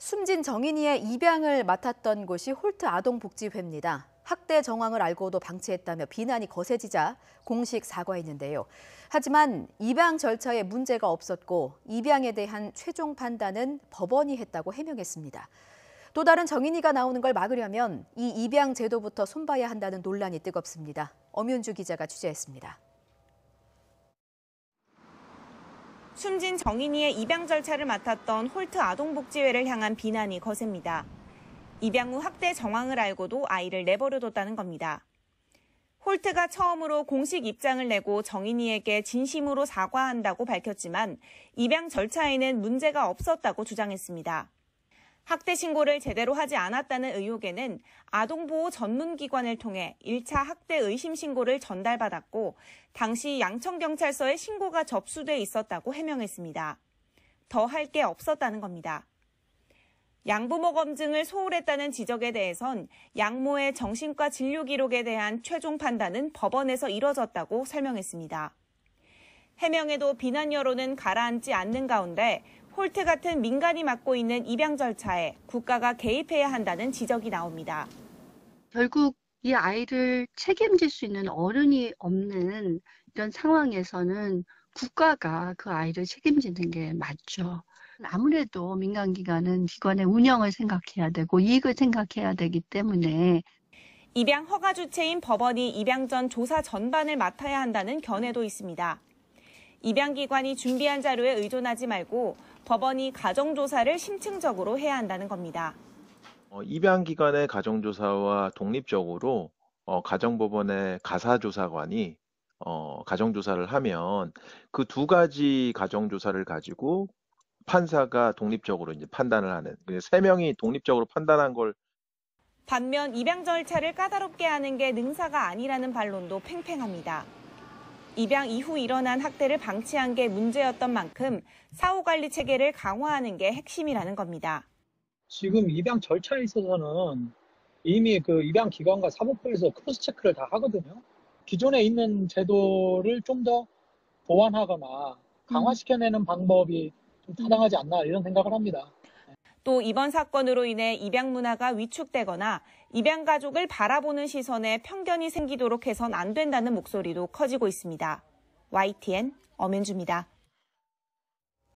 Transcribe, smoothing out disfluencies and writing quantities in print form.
숨진 정인이의 입양을 맡았던 곳이 홀트 아동복지회입니다. 학대 정황을 알고도 방치했다며 비난이 거세지자 공식 사과했는데요. 하지만 입양 절차에 문제가 없었고 입양에 대한 최종 판단은 법원이 했다고 해명했습니다. 또 다른 정인이가 나오는 걸 막으려면 이 입양 제도부터 손봐야 한다는 논란이 뜨겁습니다. 엄윤주 기자가 취재했습니다. 숨진 정인이의 입양 절차를 맡았던 홀트 아동복지회를 향한 비난이 거셉니다. 입양 후 학대 정황을 알고도 아이를 내버려뒀다는 겁니다. 홀트가 처음으로 공식 입장을 내고 정인이에게 진심으로 사과한다고 밝혔지만 입양 절차에는 문제가 없었다고 주장했습니다. 학대 신고를 제대로 하지 않았다는 의혹에는 아동보호 전문기관을 통해 1차 학대 의심 신고를 전달받았고 당시 양천경찰서에 신고가 접수돼 있었다고 해명했습니다. 더 할 게 없었다는 겁니다. 양부모 검증을 소홀했다는 지적에 대해선 양모의 정신과 진료 기록에 대한 최종 판단은 법원에서 이뤄졌다고 설명했습니다. 해명에도 비난 여론은 가라앉지 않는 가운데 홀트 같은 민간이 맡고 있는 입양 절차에 국가가 개입해야 한다는 지적이 나옵니다. 결국 이 아이를 책임질 수 있는 어른이 없는 이런 상황에서는 국가가 그 아이를 책임지는 게 맞죠. 아무래도 민간기관은 기관의 운영을 생각해야 되고 이익을 생각해야 되기 때문에 입양 허가 주체인 법원이 입양 전 조사 전반을 맡아야 한다는 견해도 있습니다. 입양기관이 준비한 자료에 의존하지 말고 법원이 가정조사를 심층적으로 해야 한다는 겁니다. 입양기관의 가정조사와 독립적으로 가정법원의 가사조사관이 가정조사를 하면 그 두 가지 가정조사를 가지고 판사가 독립적으로 이제 판단을 하는, 세 명이 독립적으로 판단한 걸. 반면 입양 절차를 까다롭게 하는 게 능사가 아니라는 반론도 팽팽합니다. 입양 이후 일어난 학대를 방치한 게 문제였던 만큼 사후관리 체계를 강화하는 게 핵심이라는 겁니다. 지금 입양 절차에 있어서는 이미 그 입양기관과 사법부에서 크로스 체크를 다 하거든요. 기존에 있는 제도를 좀 더 보완하거나 강화시켜내는 방법이 좀 타당하지 않나 이런 생각을 합니다. 또 이번 사건으로 인해 입양 문화가 위축되거나 입양 가족을 바라보는 시선에 편견이 생기도록 해선 안 된다는 목소리도 커지고 있습니다. YTN 엄윤주입니다.